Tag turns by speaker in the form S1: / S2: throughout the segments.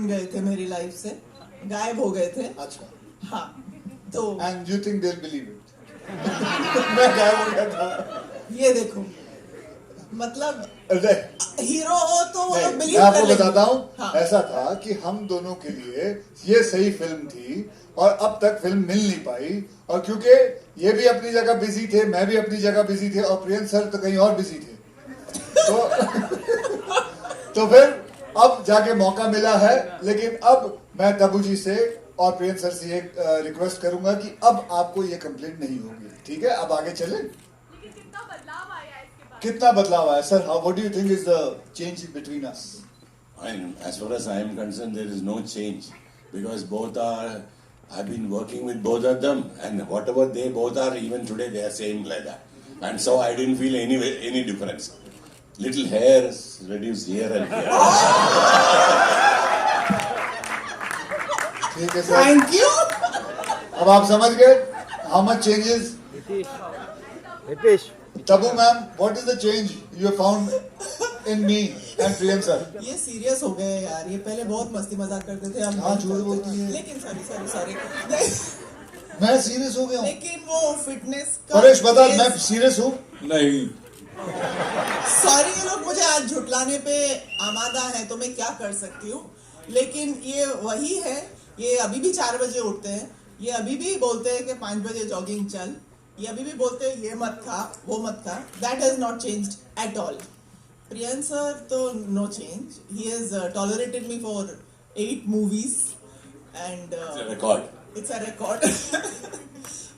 S1: गए थे मेरी लाइफ से, गायब हो गए थे।
S2: अच्छा,
S1: हाँ, तो
S2: and you think they will believe it? मैं गायब हो गया था।
S1: ये देखो, मतलब
S2: नहीं,
S1: हीरो हो तो वो लोग
S2: मैं
S1: बिलीव
S2: आपको
S1: कर लेंगे।
S2: बताता हूँ।
S1: हाँ।
S2: ऐसा था कि हम दोनों के लिए ये सही फिल्म थी और अब तक फिल्म मिल नहीं पाई, और क्योंकि ये भी अपनी जगह बिजी थे, मैं भी अपनी जगह बिजी थे, और प्रियंक सर तो कहीं और बिजी थे, तो फिर अब जाके मौका मिला है। लेकिन अब मैं तब्बू जी से और प्रियंक सर से एक रिक्वेस्ट करूंगा कि अब आपको ये कंप्लेंट नहीं होगी, ठीक है? अब आगे चले।
S3: लेकिन कितना बदलाव आया इसके बाद?
S2: कितना बदलाव आया sir? What do you think is the change between us?
S4: As far as I am concerned, there is no change because I've been working with both of them, and whatever they both are, even today they are saying like that, and so I didn't feel any difference. Little hairs reduced here and here.
S2: ठीक है sir,
S1: thank you.
S2: अब आप समझ गए how much changes? Tabu ma'am, what is the change you found in me and Priyank sir?
S1: ये serious हो गए यार, ये पहले बहुत मस्ती मजाक करते थे, हम
S2: हाँ,
S1: नहीं
S2: झूठ
S1: करते।
S2: बोलती है।
S1: लेकिन सॉरी
S2: मैं सीरियस हो गया हूँ।
S1: लेकिन वो फिटनेस का
S2: परेश बता, मैं सीरियस हूँ?
S4: नहीं,
S1: सॉरी, ये लोग मुझे आज झुटलाने पे आमादा है, तो मैं क्या कर सकती हूँ। लेकिन ये वही है, ये अभी भी 4 बजे उठते हैं, ये अभी भी बोलते हैं कि 5 बजे जॉगिंग चल, ये अभी भी बोलते हैं ये मत खा वो मत खा। That has not changed at all. Priyank sir तो no change, he has tolerated me for 8 movies and
S4: it's a record.
S1: It's a record.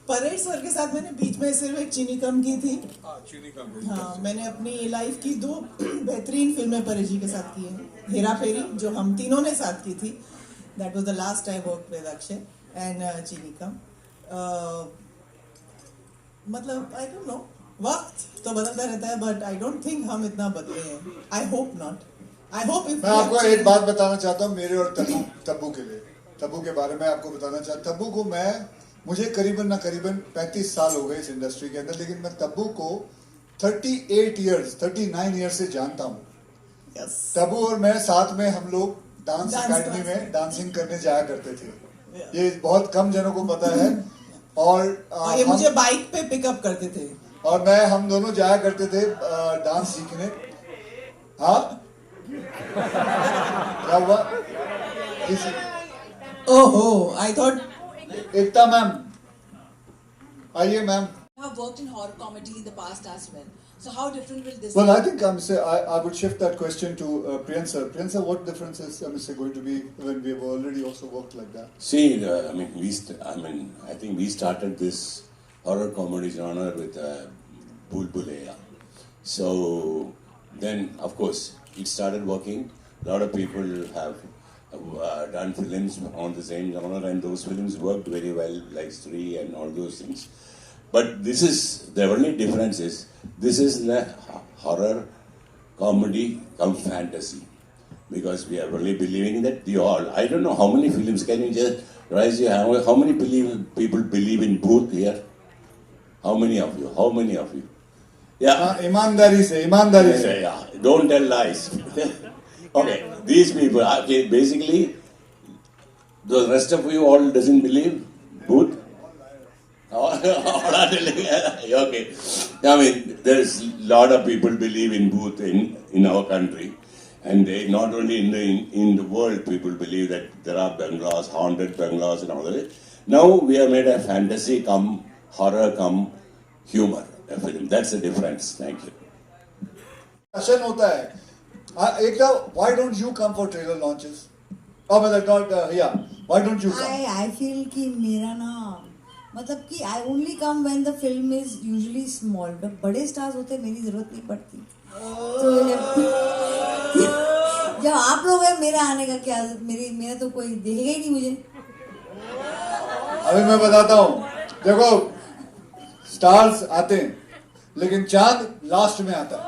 S1: Paresh sir के साथ मैंने बीच में सिर्फ एक चीनी कम की थी। हाँ, मैंने अपनी लाइफ की 2 बेहतरीन फिल्में परेश जी के साथ की हैं। हेरा फेरी, जो हम तीनों ने साथ की थी, that was the last I worked with Akshay, and चीनी कम। मतलब आई डोंट नो, वक्त तो बदलता रहता है, बट आई डोंट थिंक हम इतना बदले हैं। I hope not. I hope if
S2: मैं आपको एक बात बताना चाहता हूँ, मेरे और तब्बू के लिए, तब्बू के बारे में आपको बताना चाहता हूँ। तब्बू को मुझे करीबन 35 साल हो गए इस इंडस्ट्री के अंदर, लेकिन मैं तब्बू को 39 ईयर्स से जानता हूँ।
S1: यस,
S2: तब्बू और मैं साथ में हम लोग डांस
S1: Dance
S2: अकेडमी
S1: class।
S2: में डांसिंग करने जाया करते थे। ये बहुत कम जनों को पता है। और
S1: ये मुझे बाइक पे पिकअप करते थे।
S2: और हम दोनों जाया करते थे डांस सीखने। हाँ, क्या हुआ?
S1: ओहो, आई थॉट
S2: एकता मैम, आइए ma'am.
S5: You have worked in horror comedy in the past as well. So how different will this
S2: Well,
S5: be?
S2: I think I would shift that question to Priyank sir. Priyank sir, what difference is going to be when we have already also worked like that?
S4: See, I think we started this horror comedy genre with Bhool Bhulaiya. So then, of course, it started working. A lot of people have done films on the same genre, and those films worked very well, like Stree and all those things. But the only difference is, this is the horror comedy come fantasy, because we are really believing that I don't know how many films, can you just raise your hand, how many people believe in Bhoot here? How many of you? Yeah.
S2: ईमानदारी से
S4: Yeah, don't tell lies. Okay, these people, okay, basically, the rest of you all doesn't believe Bhoot? Okay. I mean, there's a lot of people believe in Bhoot in our country, and they, not only in the world, people believe that there are bungalows, haunted bungalows and all that. Now we have made a fantasy come horror come humor a film. That's the difference. Thank you.
S2: Discussion होता है। एकता, why don't you come for trailer launches? Oh, but not yeah. Why don't you come?
S6: I feel कि मेरा ना, मतलब कि I only come when the film is usually small. जब बड़े stars होते हैं मेरी जरूरत नहीं पड़ती। तो जब आप लोग हैं, मेरा आने का क्या, मेरा तो कोई देखेगा ही नहीं मुझे।
S2: अभी मैं बताता हूँ, देखो, स्टार्स आते हैं, लेकिन चांद लास्ट में आता है।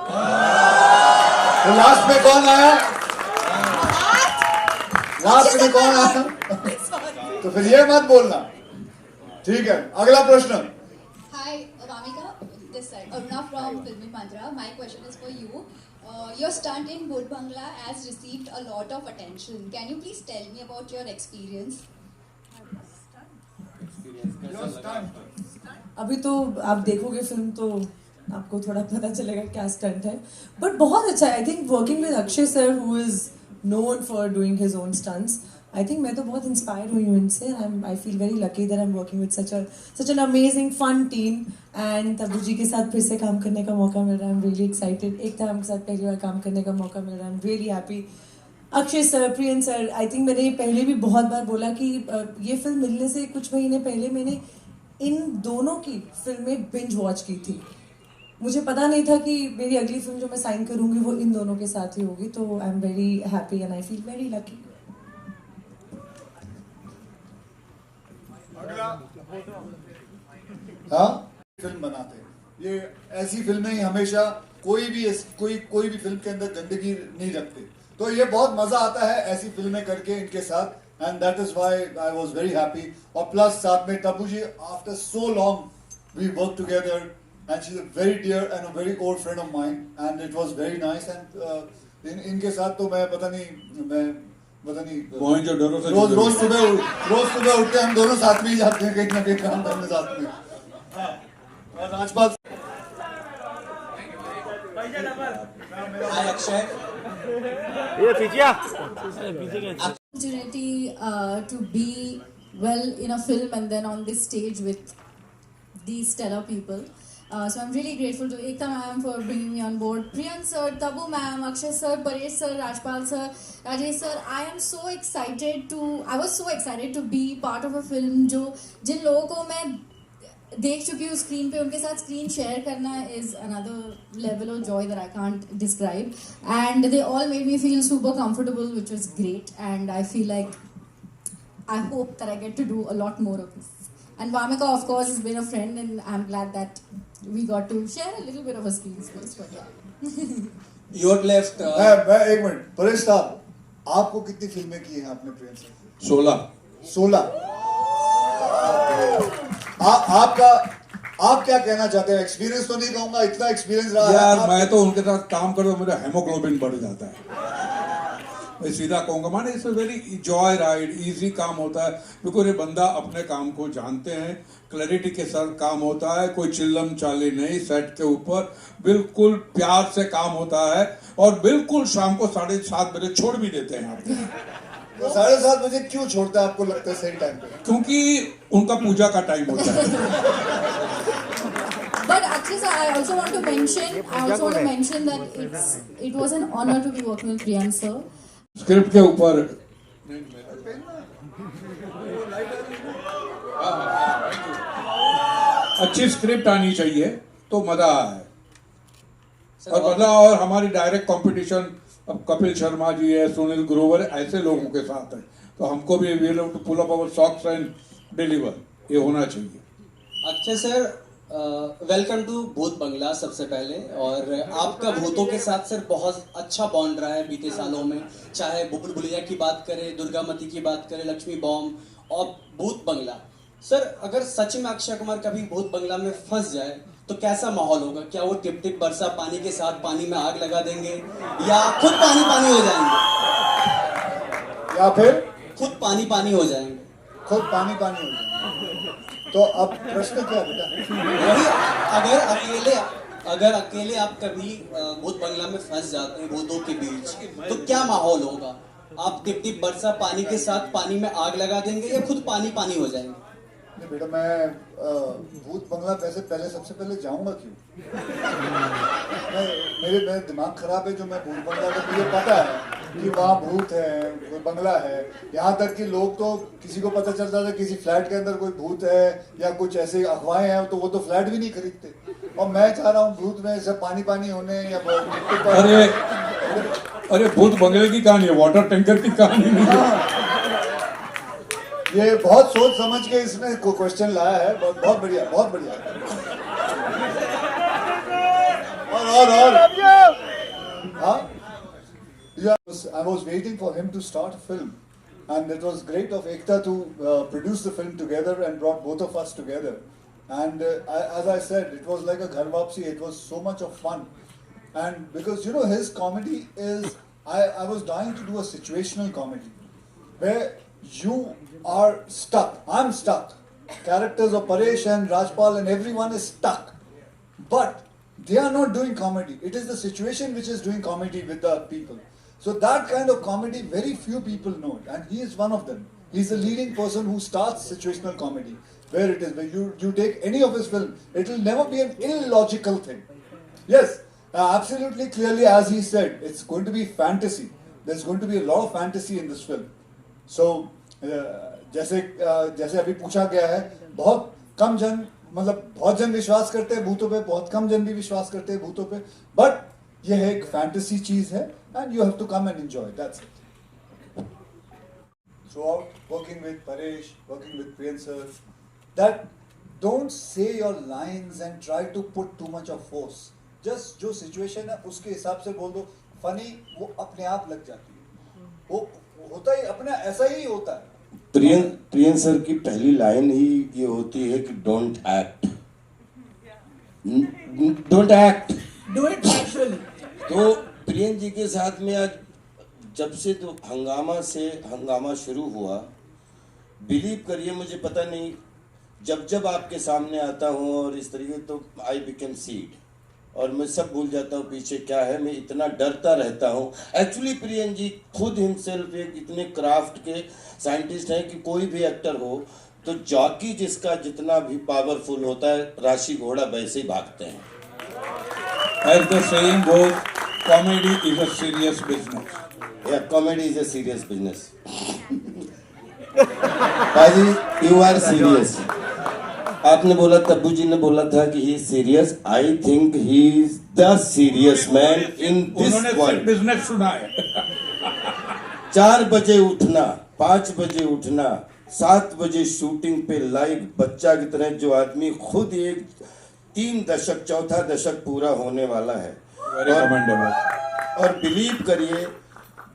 S2: तो लास्ट में कौन आया? तो फिर ये मत बोलना, ठीक है? अगला प्रश्न।
S3: Hi, Vamika, this side. Aruna from Filmy Mantra. My question is for you.
S7: Your stunt in Bhut Bangla has received a lot of attention. Can you please tell me about your experience?
S6: अभी तो आप देखोगे film तो आपको थोड़ा पता चलेगा क्या स्टंट है बट बहुत अच्छा है I think working with Akshay sir who is known for doing his own stunts I think मैं तो बहुत इंस्पायर हुई हूँ इनसे I feel very lucky that I am working with such an amazing fun team and Tabu ji के साथ फिर से काम करने का मौका मिल रहा है I am really excited Ekta ma'am के साथ पहली बार काम करने का मौका मिल रहा है I am really happy Akshay sir prion sir I think मैंने पहले भी बहुत बार बोला कि ये फिल्म मिलने से कुछ महीने पहले मैंने इन दोनों की फिल्में बिंज वॉच की थी मुझे पता नहीं था कि मेरी अगली फिल्म जो मैं साइन करूंगी वो इन दोनों के साथ ही होगी तो I am very happy and I feel very lucky
S2: हाँ फिल्म बनाते हैं ये ऐसी फिल्में ही हमेशा कोई भी फिल्म के अंदर गंदगी नहीं रखते तो ये बहुत मजा आता है ऐसी फिल्में करके इनके साथ and that is why I was very happy और प्लस साथ में Tabu ji after so long we work together and she's a very dear and a very old friend of mine and it was very nice and इनके साथ तो मैं पता नहीं रोज सुबह उठते हम दोनों साथ में ही जाते हैं कहीं ना कहीं काम करने साथ में और Rajpal
S8: Hi Akshay.
S7: Opportunity to be well in a film and then on this stage with these stellar people. So I'm really grateful to Ekta ma'am for bringing me on board. Priyan sir, Tabu ma'am, Akshay sir, Paresh sir, Rajpal sir, Rajesh sir. I was so excited to be part of a film जो जिन लोगों को मैं देख चुकी हूँ screen पे उनके साथ स्क्रीन शेयर करना is another level of joy that I can't describe. And they all made me feel super comfortable, which was great. And I feel like I hope that I get to do a lot more of this. And Vamika, of course, has been a friend, and I'm glad that we got to share a little bit of a screen space. But yeah.
S8: You're left.
S2: मैं एक minute Paresh साहब आपको कितनी फिल्में की हैं आपने prion से 16 आप क्या कहना चाहते हैं एक्सपीरियंस तो नहीं कहूंगा इतना एक्सपीरियंस रहा
S9: यार मैं तो उनके साथ काम करता मेरा हेमोग्लोबिन बढ़ जाता है मैं सीधा कहूंगा माने it's very Joy ride easy काम होता है बिकॉज ये बंदा अपने काम को जानते हैं क्लैरिटी के साथ काम होता है कोई चिल्लम चाली नहीं सेट के ऊपर बिल्कुल प्यार से काम होता है और बिल्कुल शाम को 7:30 बजे छोड़ भी देते हैं आपको
S2: तो 7:30 बजे क्यों छोड़ता है आपको लगता है सही टाइम पे
S9: क्योंकि उनका पूजा का टाइम होता है
S7: But actually, sir, I also want to mention that it was an honor to be working with Priyan sir.
S9: Script के ऊपर अच्छी स्क्रिप्ट आनी चाहिए तो मजा है और हमारी डायरेक्ट कंपटीशन अब कपिल शर्मा जी है सुनील ग्रोवर ऐसे लोगों के साथ है तो हमको भी we have to pull up our socks and deliver ये होना चाहिए
S8: अक्षय सर वेलकम टू भूत बंगला सबसे पहले और आपका भूतों के साथ सर बहुत अच्छा बॉन्ड रहा है बीते सालों में चाहे बुलबुल भुलैया की बात करें दुर्गामती की बात करें लक्ष्मी बॉम्ब और भूत बंगला सर अगर सच में अक्षय कुमार कभी भूत बंगला में फंस जाए तो कैसा माहौल होगा क्या वो टिप टिप बरसा पानी के साथ पानी में आग लगा देंगे या खुद पानी पानी हो जाएंगे
S2: या फिर
S8: खुद पानी पानी हो जाएंगे
S2: तो अब प्रश्न क्या बेटा
S8: अगर अकेले आप कभी भूत बंगला में फंस जाते हैं भूतों के बीच तो क्या माहौल होगा आप टिप टिप बरसा पानी के साथ पानी में आग लगा देंगे या खुद पानी पानी हो जाएंगे
S2: नहीं बेटा मैं भूत बंगला पहले सबसे पहले जाऊंगा क्यों मेरे दिमाग खराब है जो मैं भूत बंगला का मुझे पता है कि वहाँ भूत है कोई बंगला है यहाँ तक कि लोग तो किसी को पता चलता था किसी फ्लैट के अंदर कोई भूत है या कुछ ऐसे अफवाहें हैं तो वो तो फ्लैट भी नहीं खरीदते और मैं चाह रहा हूँ भूत में सब पानी पानी होने या
S9: अरे भूत बंगले की कहानी है वाटर टैंकर की कहानी नहीं है
S2: ये बहुत सोच समझ के इसने क्वेश्चन लाया है बहुत बढ़िया और हाँ I was waiting for him to start a film and it was great of Ekta to produce the film together and brought both of us together and as I said it was like a ghar wapsi it was so much of fun And because you know his comedy is, I was dying to do a situational comedy where you are stuck. I'm stuck. Characters of Paresh and Rajpal and everyone is stuck. But they are not doing comedy. It is the situation which is doing comedy with the people. So that kind of comedy, very few people know it. And he is one of them. He's the leading person who starts situational comedy. Where it is, where you take any of his film, it will never be an illogical thing. Yes, absolutely clearly as he said, it's going to be fantasy. There's going to be a lot of fantasy in this film. So, जैसे अभी पूछा गया है, बहुत कम जन, मतलब बहुत जन विश्वास करते हैं भूतों पे, बहुत कम जन भी विश्वास करते हैं भूतों पे, बट यह एक फैंटेसी चीज है, and you have to come and enjoy. That's it. Throughout working with Paresh, working with Priyan sir, that don't say your lines and try to put too much of force. Just जो situation है उसके हिसाब से बोल दो. Funny वो अपने आप लग जाती है. वो होता ही अपने ऐसा ही होता है.
S10: प्रियन सर की पहली लाइन ही ये होती है कि don't act. Don't act.
S1: Do it naturally.
S10: तो प्रियन जी के साथ में आज जब से तो हंगामा शुरू हुआ, बिलीव करिए मुझे पता नहीं, जब आपके सामने आता हूँ और इस तरीके तो आई बिकम सीड और मैं सब भूल जाता हूँ पीछे क्या है, मैं इतना डरता रहता हूँ. एक्चुअली प्रियन जी खुद हिमसेल्फ एक इतने क्राफ्ट के साइंटिस्ट हैं कि कोई भी एक्टर हो तो जॉकी जिसका जितना भी पावरफुल होता है, राशि घोड़ा वैसे ही भागते हैं.
S9: As the saying goes, comedy is a serious business.
S10: Yeah, comedy is a serious business. भाजी, you are serious. आपने बोला, तब्बू जी ने बोला था कि he is serious. I think he is the serious man in this world.
S9: उन्होंने business सुना है.
S10: 4 बजे उठना, 5 बजे उठना, 7 बजे शूटिंग पे लाइव बच्चा की तरह जो आदमी खुद एक 3 दशक 4था दशक पूरा होने वाला है. और बिलीव करिए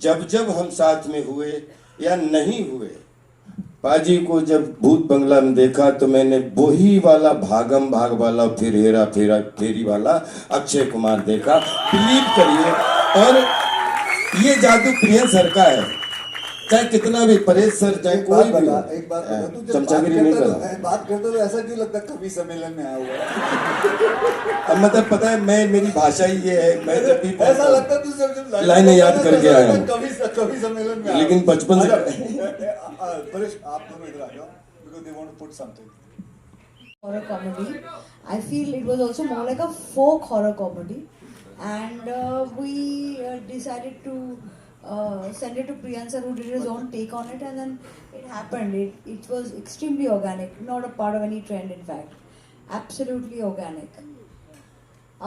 S10: जब हम साथ में हुए या नहीं हुए, पाजी को जब भूत बंगला में देखा तो मैंने वही वाला भागम भाग वाला फिर हेरा फेरा फेरी वाला अक्षय कुमार देखा. बिलीव करिए. और ये जादू प्रियन सर का है, चाहे कितना भी परेश सर चाहे कोई भी.
S2: एक बात तू जब
S10: चमचागिरी नहीं करा.
S2: बात करते तो ऐसा क्यों लगता है कवि सम्मेलन में आया हुआ है.
S10: अब मतलब पता है मेरी भाषा ही ये है, मैं जब भी
S2: ऐसा लगता है तू जब
S10: लाइनें याद करके आया हूँ.
S2: कवि सम्मेलन में.
S10: लेकिन बचपन से
S2: परेश आप दोनों इधर आ जाओ, because they want to put something.
S7: Horror comedy. I feel it was also more like a folk horror comedy, and we decided to send it to Priyan sir, who did his own take on it, and then it happened. It was extremely organic, not a part of any trend. In fact, absolutely organic.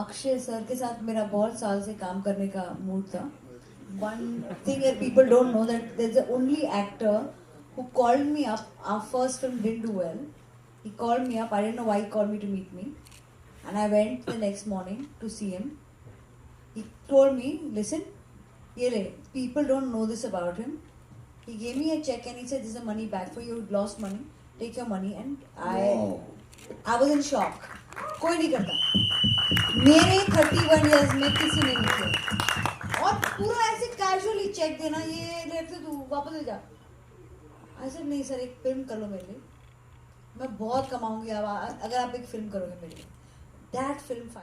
S7: Akshay sir के साथ मेरा बहुत साल से काम करने का mood था. One thing that people don't know, that there's the only actor who called me up. Our first film didn't do well. He called me up. I didn't know why he called me to meet me. And I went the next morning to see him. He told me, listen, people don't know this about him. He gave me a check and he said, this is the money back for you. You lost money. Take your money. And I was in shock. कोई नहीं करता. मेरे 31 years में किसी ने नहीं किया. और पूरा ऐसे कैजुअली चेक देना, ये ले फिर तू वापस ले जा. ऐसे नहीं सर, एक फिल्म कर लो मेरे लिए, मैं बहुत कमाऊंगी अगर आप एक फिल्म करोगे मेरे लिए. That film